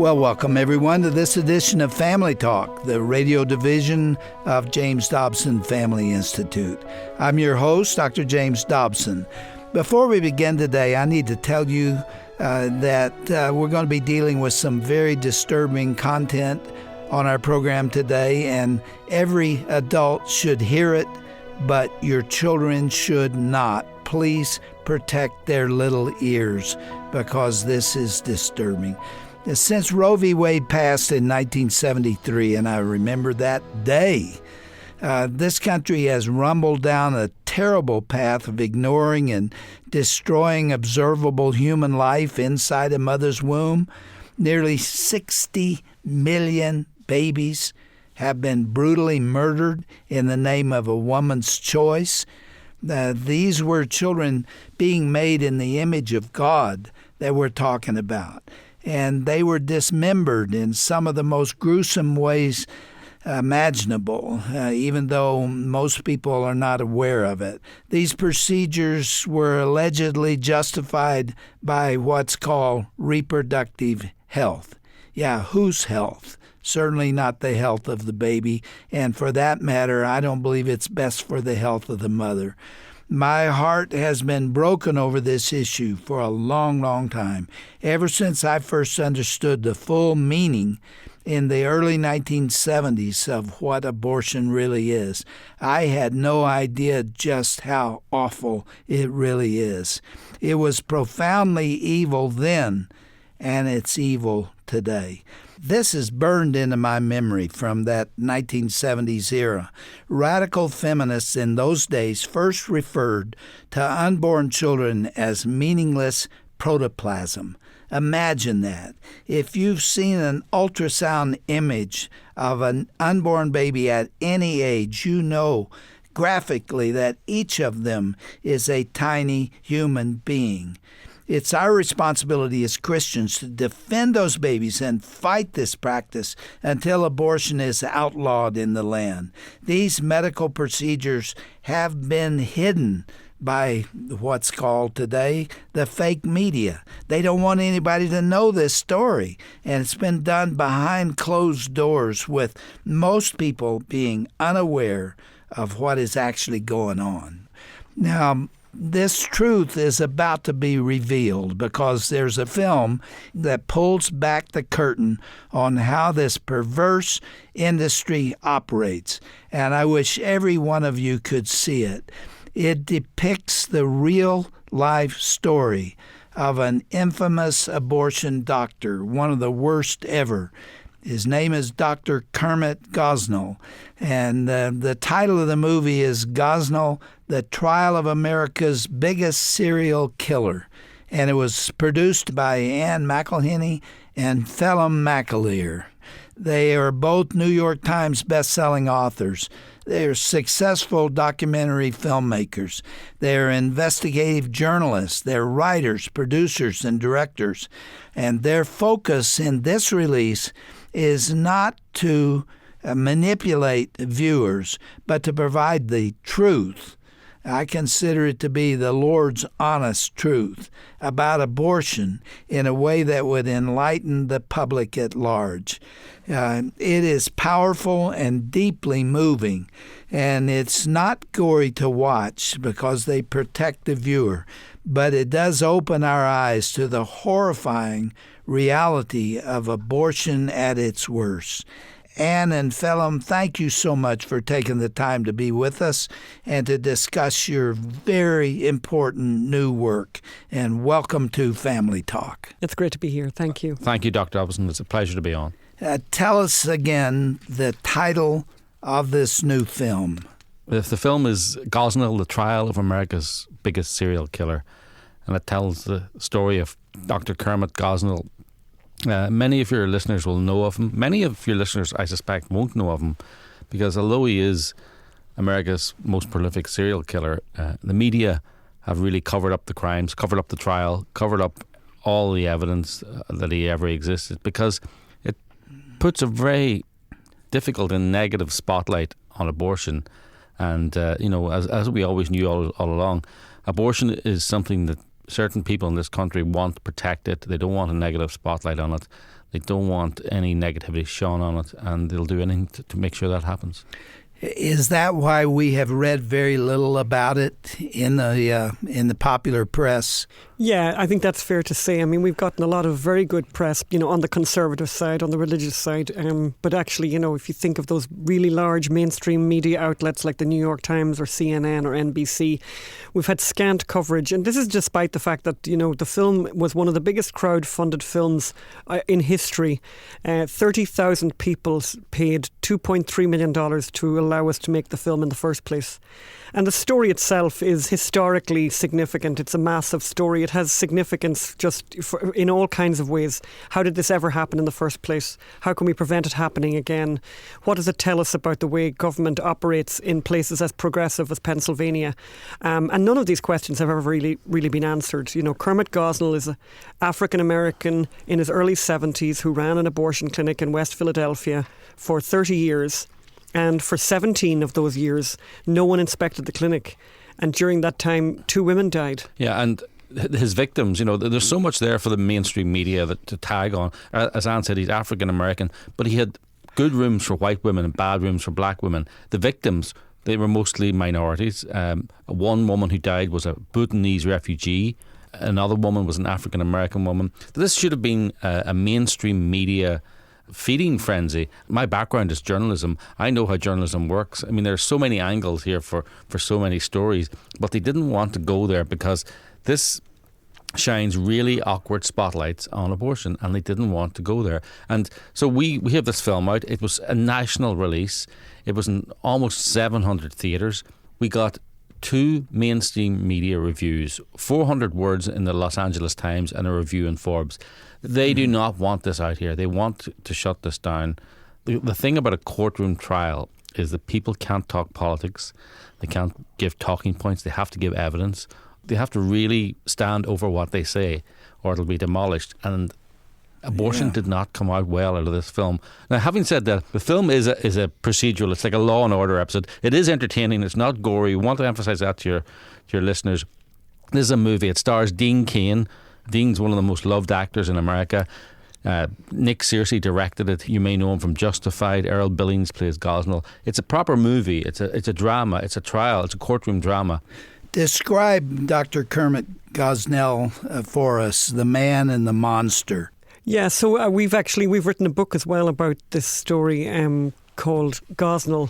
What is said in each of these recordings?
Well, welcome everyone to this edition of Family Talk, the radio division of James Dobson Family Institute. I'm your host, Dr. James Dobson. Before we begin today, I need to tell you that we're going to be dealing with some very disturbing content on our program today, and every adult should hear it, but your children should not. Please protect their little ears because this is disturbing. Since Roe v. Wade passed in 1973, and I remember that day, this country has rumbled down a terrible path of ignoring and destroying observable human life inside a mother's womb. Nearly 60 million babies have been brutally murdered in the name of a woman's choice. These were children being made in the image of God that we're talking about. And they were dismembered in some of the most gruesome ways imaginable, even though most people are not aware of it. These procedures were allegedly justified by what's called reproductive health. Yeah, whose health? Certainly not the health of the baby, and for that matter, I don't believe it's best for the health of the mother. My heart has been broken over this issue for a long, long time, ever since I first understood the full meaning in the early 1970s of what abortion really is. I had no idea just how awful it really is. It was profoundly evil then, and it's evil today. This is burned into my memory from that 1970s era. Radical feminists in those days first referred to unborn children as meaningless protoplasm. Imagine that. If you've seen an ultrasound image of an unborn baby at any age, you know graphically that each of them is a tiny human being. It's our responsibility as Christians to defend those babies and fight this practice until abortion is outlawed in the land. These medical procedures have been hidden by what's called today the fake media. They don't want anybody to know this story, and it's been done behind closed doors with most people being unaware of what is actually going on. Now, this truth is about to be revealed because there's a film that pulls back the curtain on how this perverse industry operates, and I wish every one of you could see it. It depicts the real-life story of an infamous abortion doctor, one of the worst ever. His name is Dr. Kermit Gosnell, and the title of the movie is Gosnell, The Trial of America's Biggest Serial Killer, and it was produced by Ann McElhinney and Phelim McAleer. They are both New York Times best-selling authors. They are successful documentary filmmakers. They are investigative journalists. They're writers, producers, and directors. And their focus in this release is not to manipulate viewers, but to provide the truth. I consider it to be the Lord's honest truth about abortion in a way that would enlighten the public at large. It is powerful and deeply moving, and it's not gory to watch because they protect the viewer, but it does open our eyes to the horrifying reality of abortion at its worst. Ann and Phelim, thank you so much for taking the time to be with us and to discuss your very important new work. And welcome to Family Talk. It's great to be here. Thank you. Thank you, Dr. Dobson. It's a pleasure to be on. Tell us again the title of this new film. The film is Gosnell, The Trial of America's Biggest Serial Killer. And it tells the story of Dr. Kermit Gosnell. Many of your listeners will know of him. Many of your listeners, I suspect, won't know of him because although he is America's most prolific serial killer, the media have really covered up the crimes, covered up the trial, covered up all the evidence that he ever existed because it puts a very difficult and negative spotlight on abortion. And, as we always knew all along, abortion is something that certain people in this country want protected. They don't want a negative spotlight on it. They don't want any negativity shone on it, and they'll do anything to make sure that happens. Is that why we have read very little about it in the popular press? Yeah, I think that's fair to say. I mean, we've gotten a lot of very good press, on the conservative side, on the religious side. But actually, if you think of those really large mainstream media outlets like the New York Times or CNN or NBC, we've had scant coverage. And this is despite the fact that, the film was one of the biggest crowd-funded films in history. 30,000 people paid $2.3 million to allow us to make the film in the first place. And the story itself is historically significant. It's a massive story. It has significance in all kinds of ways. How did this ever happen in the first place? How can we prevent it happening again? What does it tell us about the way government operates in places as progressive as Pennsylvania? And none of these questions have ever really been answered. Kermit Gosnell is an African-American in his early 70s who ran an abortion clinic in West Philadelphia for 30 years. And for 17 of those years, no one inspected the clinic. And during that time, 2 women died. Yeah, and his victims, there's so much there for the mainstream media to tag on. As Anne said, he's African-American, but he had good rooms for white women and bad rooms for black women. The victims, they were mostly minorities. One woman who died was a Bhutanese refugee. Another woman was an African-American woman. This should have been a mainstream media feeding frenzy. My background is journalism. I know how journalism works. I mean, there's so many angles here for so many stories, but they didn't want to go there because this shines really awkward spotlights on abortion, and they didn't want to go there. And so we have this film out. It was a national release. It was in almost 700 theatres. We got 2 mainstream media reviews, 400 words in the Los Angeles Times and a review in Forbes. They do not want this out here. They want to shut this down. The thing about a courtroom trial is that people can't talk politics. They can't give talking points. They have to give evidence. They have to really stand over what they say or it'll be demolished. And abortion did not come out well out of this film. Now, having said that, the film is a procedural. It's like a Law and Order episode. It is entertaining. It's not gory. We want to emphasise that to your listeners. This is a movie. It stars Dean Cain. Dean's one of the most loved actors in America. Nick Searcy directed it. You may know him from Justified. Errol Billings plays Gosnell. It's a proper movie. It's a drama. It's a trial. It's a courtroom drama. Describe Dr. Kermit Gosnell for us, the man and the monster. Yeah, so we've written a book as well about this story called Gosnell,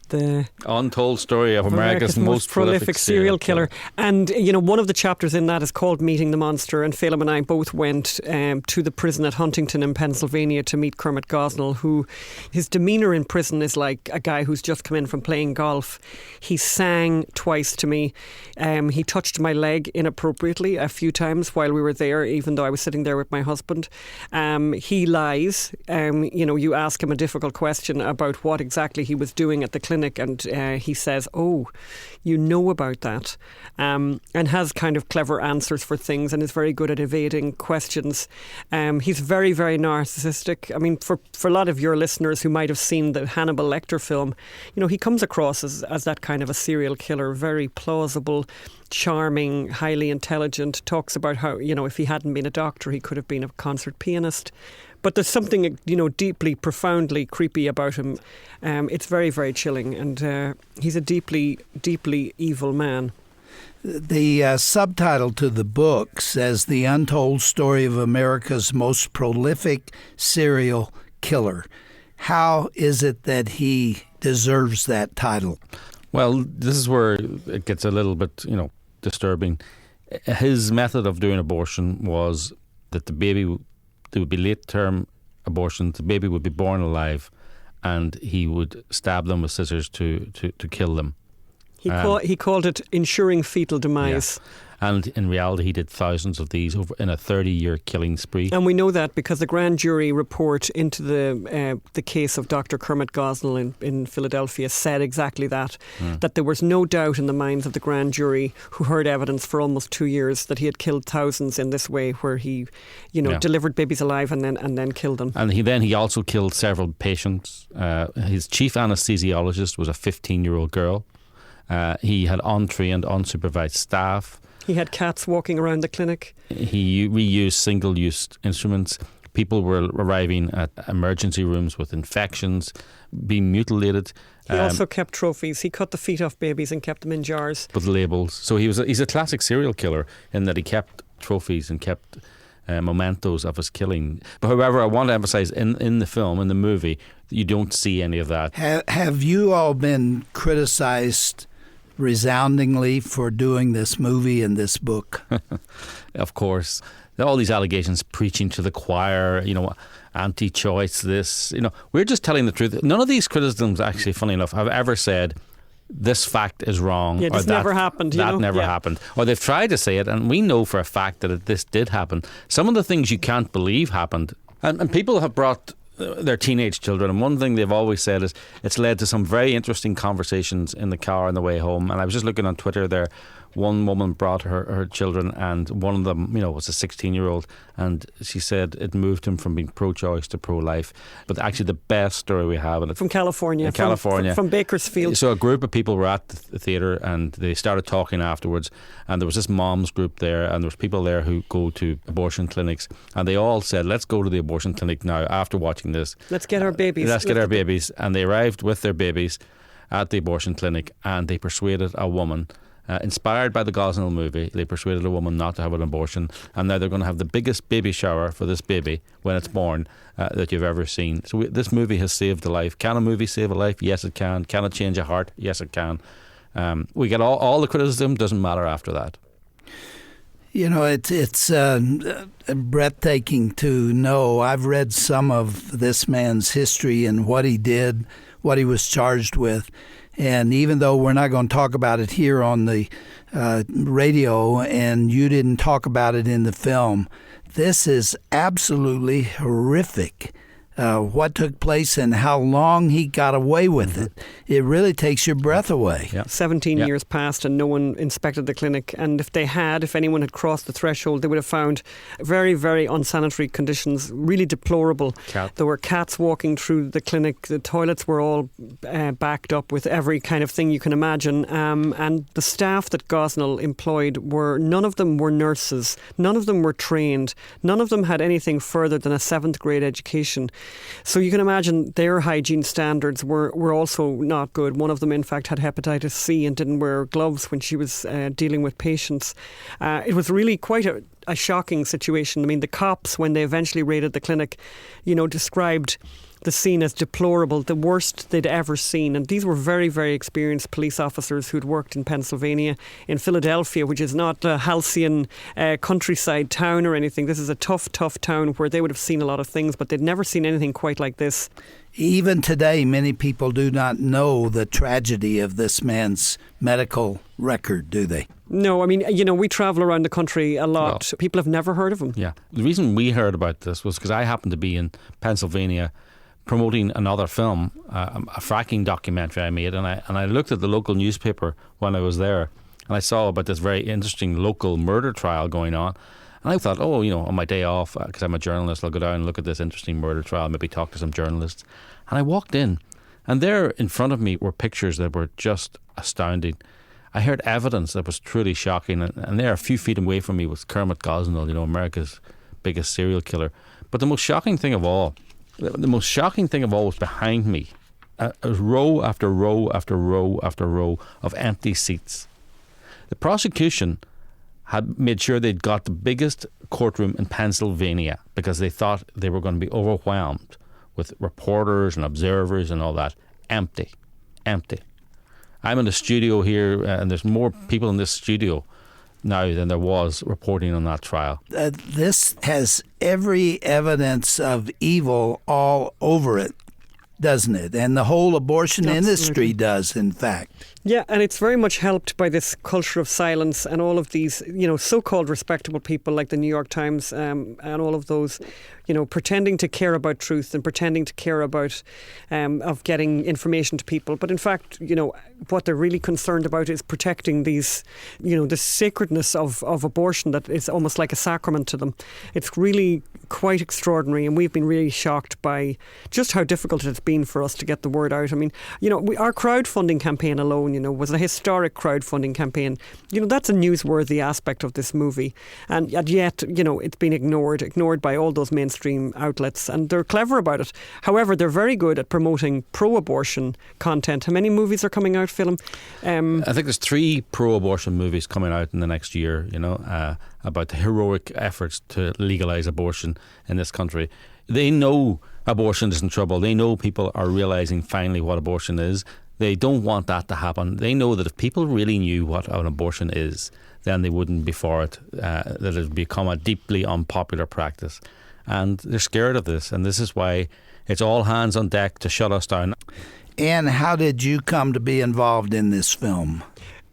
the untold story of America's most prolific serial killer. And, one of the chapters in that is called Meeting the Monster. And Phelim and I both went to the prison at Huntington in Pennsylvania to meet Kermit Gosnell, who his demeanour in prison is like a guy who's just come in from playing golf. He sang twice to me. He touched my leg inappropriately a few times while we were there, even though I was sitting there with my husband. He lies. You ask him a difficult question about what exactly he was doing at the clinic, and he says, "Oh, you know about that," and has kind of clever answers for things and is very good at evading questions. He's very, very narcissistic. I mean, for a lot of your listeners who might have seen the Hannibal Lecter film, he comes across as that kind of a serial killer, very plausible, charming, highly intelligent, talks about how, if he hadn't been a doctor, he could have been a concert pianist. But there's something, deeply, profoundly creepy about him. It's very, very chilling, and he's a deeply, deeply evil man. The subtitle to the book says The Untold Story of America's Most Prolific Serial Killer. How is it that he deserves that title? Well, this is where it gets a little bit, disturbing. His method of doing abortion was that there would be late-term abortions, the baby would be born alive, and he would stab them with scissors to kill them. He called it ensuring fetal demise. Yeah. And in reality, he did thousands of these over in a 30-year killing spree. And we know that because the grand jury report into the case of Dr. Kermit Gosnell in Philadelphia said exactly that, that there was no doubt in the minds of the grand jury who heard evidence for almost 2 years that he had killed thousands in this way, where he, delivered babies alive and then killed them. And he also killed several patients. His chief anesthesiologist was a 15-year-old girl. He had untrained, unsupervised staff. He had cats walking around the clinic. He reused single-use instruments. People were arriving at emergency rooms with infections, being mutilated. He also kept trophies. He cut the feet off babies and kept them in jars with labels. So he's a classic serial killer in that he kept trophies and kept mementos of his killing. But however, I want to emphasize in the film, in the movie, you don't see any of that. Have you all been criticized resoundingly for doing this movie and this book? Of course. All these allegations preaching to the choir, anti-choice, this, we're just telling the truth. None of these criticisms, actually, funny enough, have ever said this fact is wrong. Yeah, this never happened. That never happened. Or they've tried to say it, and we know for a fact that this did happen. Some of the things you can't believe happened. And people have brought their teenage children, and one thing they've always said is it's led to some very interesting conversations in the car on the way home. And I was just looking on Twitter there. One woman brought her children, and one of them, was a 16-year-old, and she said it moved him from being pro-choice to pro-life. But actually, the best story we have, and from California, from Bakersfield. So a group of people were at the theatre, and they started talking afterwards. And there was this moms group there, and there was people there who go to abortion clinics, and they all said, "Let's go to the abortion clinic now." After watching this, let's get our babies. Let's get our babies, and they arrived with their babies at the abortion clinic, and they persuaded a woman. Inspired by the Gosnell movie, they persuaded a woman not to have an abortion, and now they're going to have the biggest baby shower for this baby when it's born that you've ever seen. So this movie has saved a life. Can a movie save a life? Yes, it can. Can it change a heart? Yes, it can. We get all the criticism, doesn't matter after that. It's breathtaking to know. I've read some of this man's history and what he did, what he was charged with. And even though we're not going to talk about it here on the radio, and you didn't talk about it in the film, this is absolutely horrific. What took place and how long he got away with it. It really takes your breath away. Yeah. 17 years passed and no one inspected the clinic. And if anyone had crossed the threshold, they would have found very, very unsanitary conditions, really deplorable. There were cats walking through the clinic. The toilets were all backed up with every kind of thing you can imagine. And the staff that Gosnell employed none of them were nurses. None of them were trained. None of them had anything further than a 7th grade education. So you can imagine their hygiene standards were also not good. One of them, in fact, had hepatitis C and didn't wear gloves when she was dealing with patients. It was really quite a shocking situation. I mean, the cops, when they eventually raided the clinic, described the scene as deplorable, the worst they'd ever seen. And these were very, very experienced police officers who'd worked in Pennsylvania, in Philadelphia, which is not a halcyon countryside town or anything. This is a tough, tough town where they would have seen a lot of things, but they'd never seen anything quite like this. Even today, many people do not know the tragedy of this man's medical record, do they? No, I mean, we travel around the country a lot. Well, people have never heard of him. Yeah. The reason we heard about this was because I happened to be in Pennsylvania promoting another film, a fracking documentary I made, and I looked at the local newspaper when I was there, and I saw about this very interesting local murder trial going on, and I thought, on my day off, because I'm a journalist, I'll go down and look at this interesting murder trial, maybe talk to some journalists. And I walked in, and there in front of me were pictures that were just astounding. I heard evidence that was truly shocking, and there a few feet away from me was Kermit Gosnell, America's biggest serial killer. But the most shocking thing of all was behind me, a row after row after row after row of empty seats. The prosecution had made sure they'd got the biggest courtroom in Pennsylvania because they thought they were going to be overwhelmed with reporters and observers and all that. Empty. I'm in the studio here, and there's more people in this studio now than there was reporting on that trial. This has every evidence of evil all over it, doesn't it? And the whole abortion industry does, in fact. Yeah, and it's very much helped by this culture of silence and all of these, so-called respectable people like the New York Times and all of those, pretending to care about truth and pretending to care about of getting information to people. But in fact, what they're really concerned about is protecting these, the sacredness of abortion that is almost like a sacrament to them. It's really quite extraordinary, and we've been really shocked by just how difficult it's been for us to get the word out. I mean, our crowdfunding campaign alone, was a historic crowdfunding campaign. That's a newsworthy aspect of this movie. And yet, it's been ignored by all those mainstream mainstream outlets, and they're clever about it. However, they're very good at promoting pro-abortion content. How many movies are coming out, Phelim? I think there's 3 pro-abortion movies coming out in the next year, about the heroic efforts to legalise abortion in this country. They know abortion is in trouble. They know people are realising finally what abortion is. They don't want that to happen. They know that if people really knew what an abortion is, then they wouldn't be for it, that it would become a deeply unpopular practice. And they're scared of this, and this is why it's all hands on deck to shut us down. Ann, how did you come to be involved in this film?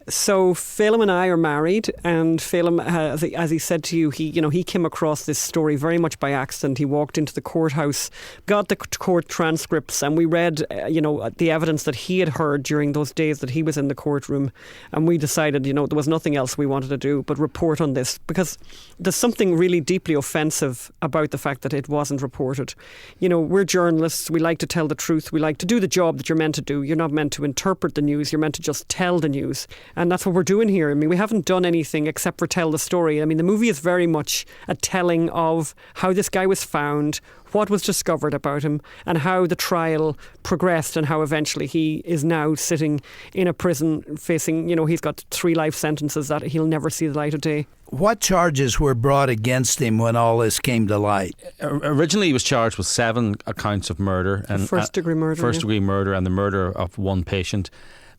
So Phelim and I are married, and Phelim, as he said to you, he came across this story very much by accident. He walked into the courthouse, got the court transcripts, and we read, the evidence that he had heard during those days that he was in the courtroom, and we decided, there was nothing else we wanted to do but report on this, because there's something really deeply offensive about the fact that it wasn't reported. We're journalists. We like to tell the truth. We like to do the job that you're meant to do. You're not meant to interpret the news. You're meant to just tell the news. And that's what we're doing here. I mean, we haven't done anything except for tell the story. I mean, the movie is very much a telling of how this guy was found, what was discovered about him, and how the trial progressed, and how eventually he is now sitting in a prison facing, he's got 3 life sentences that he'll never see the light of day. What charges were brought against him when all this came to light? Originally, he was charged with 7 counts of murder. And first-degree murder. First-degree murder and the murder of 1 patient.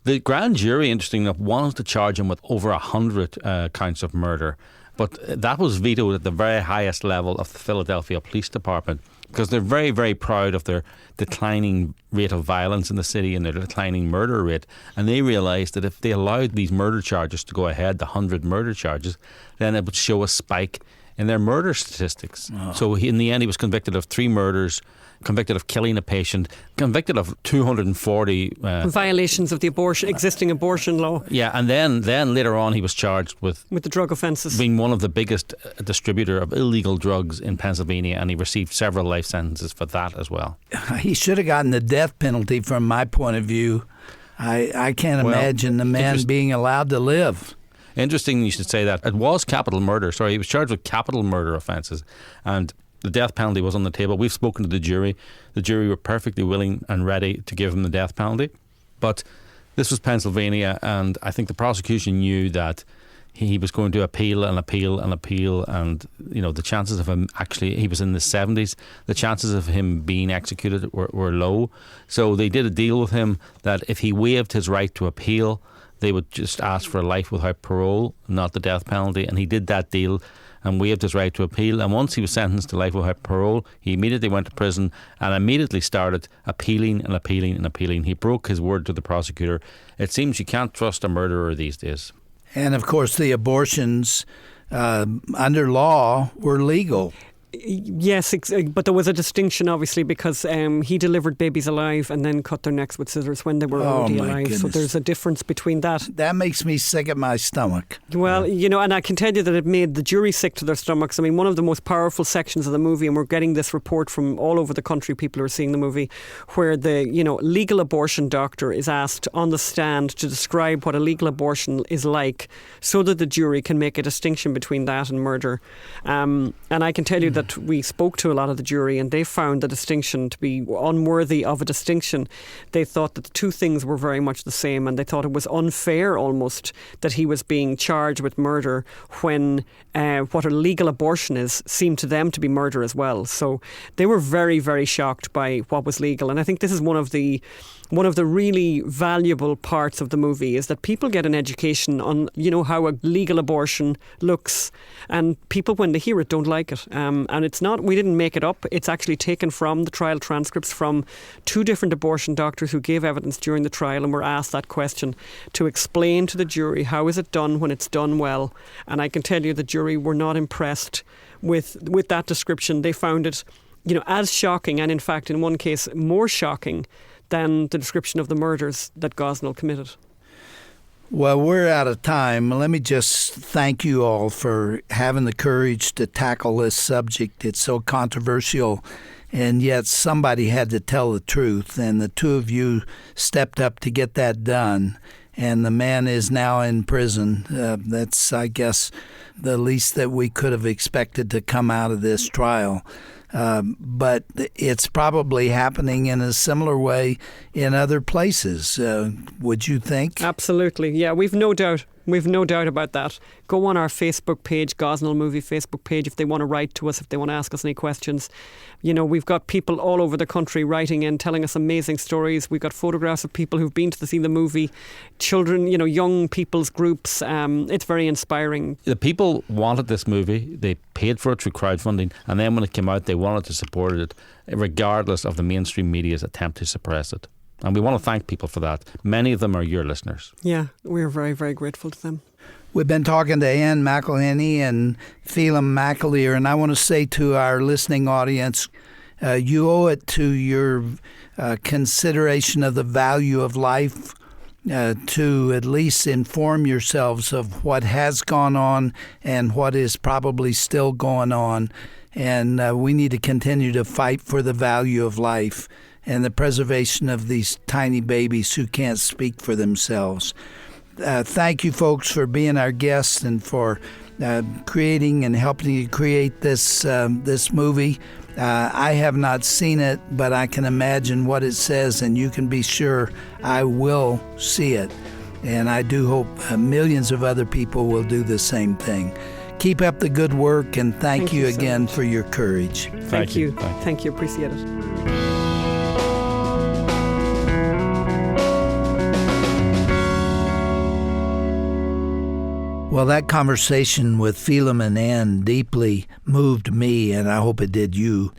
The grand jury, interestingly enough, wanted to charge him with over 100 counts of murder. But that was vetoed at the very highest level of the Philadelphia Police Department, because they're very, very proud of their declining rate of violence in the city and their declining murder rate. And they realised that if they allowed these murder charges to go ahead, the 100 murder charges, then it would show a spike in their murder statistics. Oh. So in the end, he was convicted of 3 murders, convicted of killing a patient, convicted of 240 violations of the existing abortion law. Yeah, and then later on he was charged with the drug offences, being one of the biggest distributor of illegal drugs in Pennsylvania, and he received several life sentences for that as well. He should have gotten the death penalty from my point of view. I can't imagine the man being allowed to live. Interesting you should say that. It was capital murder. Sorry, he was charged with capital murder offences, and the death penalty was on the table. We've spoken to the jury. The jury were perfectly willing and ready to give him the death penalty. But this was Pennsylvania, and I think the prosecution knew that he was going to appeal and appeal and appeal, and the chances of him he was in the 70s, the chances of him being executed were low. So they did a deal with him that if he waived his right to appeal, they would just ask for a life without parole, not the death penalty. And he did that deal and waived his right to appeal. And once he was sentenced to life without parole, he immediately went to prison and immediately started appealing and appealing and appealing. He broke his word to the prosecutor. It seems you can't trust a murderer these days. And of course, the abortions under law were legal. Yes, but there was a distinction, obviously, because he delivered babies alive and then cut their necks with scissors when they were already alive. Goodness. So there's a difference between that. That makes me sick at my stomach. Well, and I can tell you that it made the jury sick to their stomachs. I mean, one of the most powerful sections of the movie, and we're getting this report from all over the country, people who are seeing the movie, where the legal abortion doctor is asked on the stand to describe what a legal abortion is like, so that the jury can make a distinction between that and murder. And I can tell you that we spoke to a lot of the jury, and they found the distinction to be unworthy of a distinction. They thought that the 2 things were very much the same, and they thought it was unfair almost that he was being charged with murder when what a legal abortion is seemed to them to be murder as well. So they were very, very shocked by what was legal. And I think this is one of the really valuable parts of the movie, is that people get an education on, how a legal abortion looks, and people, when they hear it, don't like it. And it's not, we didn't make it up. It's actually taken from the trial transcripts from 2 different abortion doctors who gave evidence during the trial and were asked that question to explain to the jury how is it done when it's done well. And I can tell you the jury were not impressed with that description. They found it, as shocking, and in fact, in one case, more shocking than the description of the murders that Gosnell committed. Well, we're out of time. Let me just thank you all for having the courage to tackle this subject. It's so controversial, and yet somebody had to tell the truth, and the 2 of you stepped up to get that done. And the man is now in prison. That's, I guess, the least that we could have expected to come out of this trial. but it's probably happening in a similar way in other places. Would you think? Absolutely. Yeah, we've no doubt. We've no doubt about that. Go on our Facebook page, Gosnell Movie Facebook page, if they want to write to us, if they want to ask us any questions. You know, we've got people all over the country writing in, telling us amazing stories. We've got photographs of people who've been to see the movie, children, you know, young people's groups. It's very inspiring. The people wanted this movie. They paid for it through crowdfunding. And then when it came out, they wanted to support it, regardless of the mainstream media's attempt to suppress it. And we want to thank people for that. Many of them are your listeners. Yeah, we're very, very grateful to them. We've been talking to Ann McElhinney and Phelim McAleer, and I want to say to our listening audience, you owe it to your consideration of the value of life to at least inform yourselves of what has gone on and what is probably still going on. And we need to continue to fight for the value of life and the preservation of these tiny babies who can't speak for themselves. Thank you, folks, for being our guests and for creating and helping you create this movie. I have not seen it, but I can imagine what it says, and you can be sure I will see it. And I do hope millions of other people will do the same thing. Keep up the good work, and thank you again for your courage. Thank you. Thank you. Appreciate it. Well, that conversation with Phelim and Ann deeply moved me, and I hope it did you.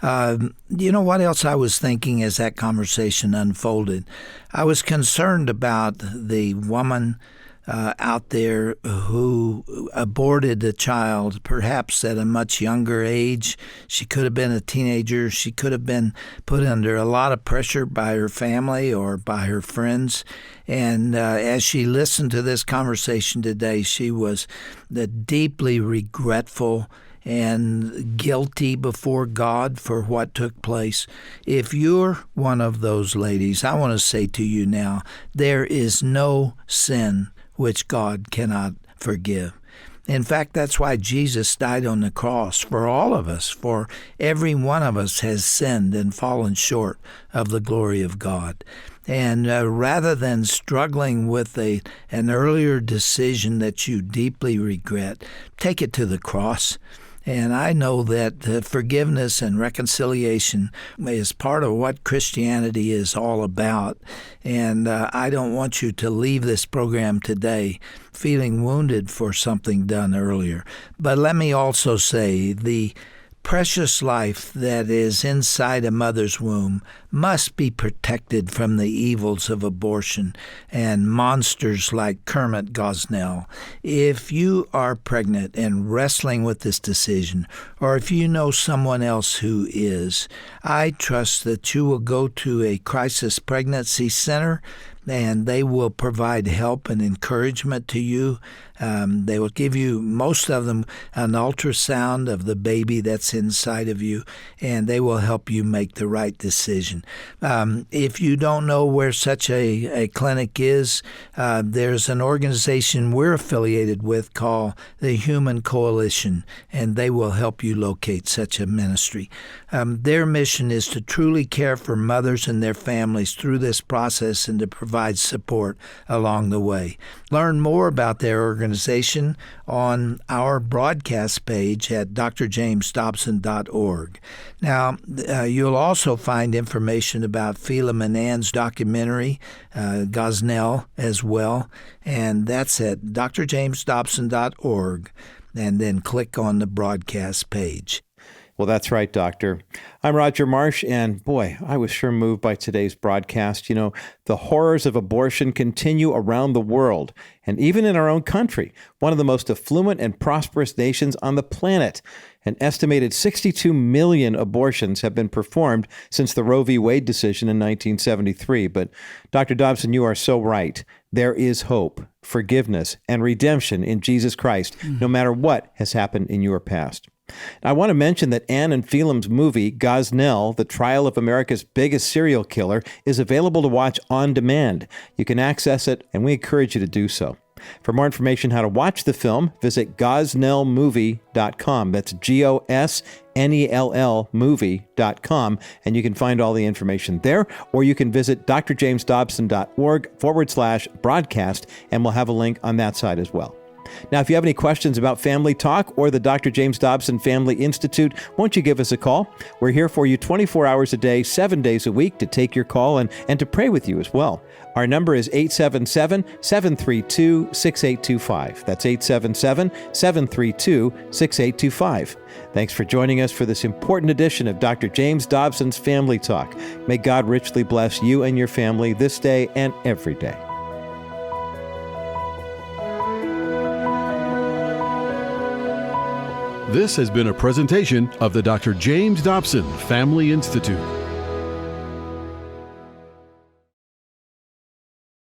You know what else I was thinking as that conversation unfolded? I was concerned about the woman out there who aborted a child, perhaps at a much younger age. She could have been a teenager. She could have been put under a lot of pressure by her family or by her friends. And as she listened to this conversation today, she was deeply regretful and guilty before God for what took place. If you're one of those ladies, I want to say to you now, there is no sin which God cannot forgive. In fact, that's why Jesus died on the cross for all of us, for every one of us has sinned and fallen short of the glory of God. And rather than struggling with an earlier decision that you deeply regret, take it to the cross. And I know that forgiveness and reconciliation is part of what Christianity is all about. And I don't want you to leave this program today feeling wounded for something done earlier. But let me also say the precious life that is inside a mother's womb must be protected from the evils of abortion and monsters like Kermit Gosnell. If you are pregnant and wrestling with this decision, or if you know someone else who is, I trust that you will go to a crisis pregnancy center and they will provide help and encouragement to you. They will give you, most of them, an ultrasound of the baby that's inside of you, and they will help you make the right decision. If you don't know where such a clinic is, there's an organization we're affiliated with called the Human Coalition, and they will help you locate such a ministry. Their mission is to truly care for mothers and their families through this process and to provide support along the way. Learn more about their organization on our broadcast page at drjamesdobson.org. Now, you'll also find information about Phelim and Ann's documentary, Gosnell, as well, and that's at drjamesdobson.org, and then click on the broadcast page. Well, that's right, Doctor. I'm Roger Marsh, and boy, I was sure moved by today's broadcast. You know, the horrors of abortion continue around the world, and even in our own country, one of the most affluent and prosperous nations on the planet. An estimated 62 million abortions have been performed since the Roe v. Wade decision in 1973. But, Dr. Dobson, you are so right. There is hope, forgiveness, and redemption in Jesus Christ, no matter what has happened in your past. I want to mention that Ann and Phelim's movie, Gosnell, The Trial of America's Biggest Serial Killer, is available to watch on demand. You can access it, and we encourage you to do so. For more information how to watch the film, visit gosnellmovie.com. That's GOSNELL movie.com, and you can find all the information there, or you can visit drjamesdobson.org/broadcast, and we'll have a link on that side as well. Now, if you have any questions about Family Talk or the Dr. James Dobson Family Institute, won't you give us a call? We're here for you 24 hours a day, 7 days a week to take your call and to pray with you as well. Our number is 877-732-6825. That's 877-732-6825. Thanks for joining us for this important edition of Dr. James Dobson's Family Talk. May God richly bless you and your family this day and every day. This has been a presentation of the Dr. James Dobson Family Institute.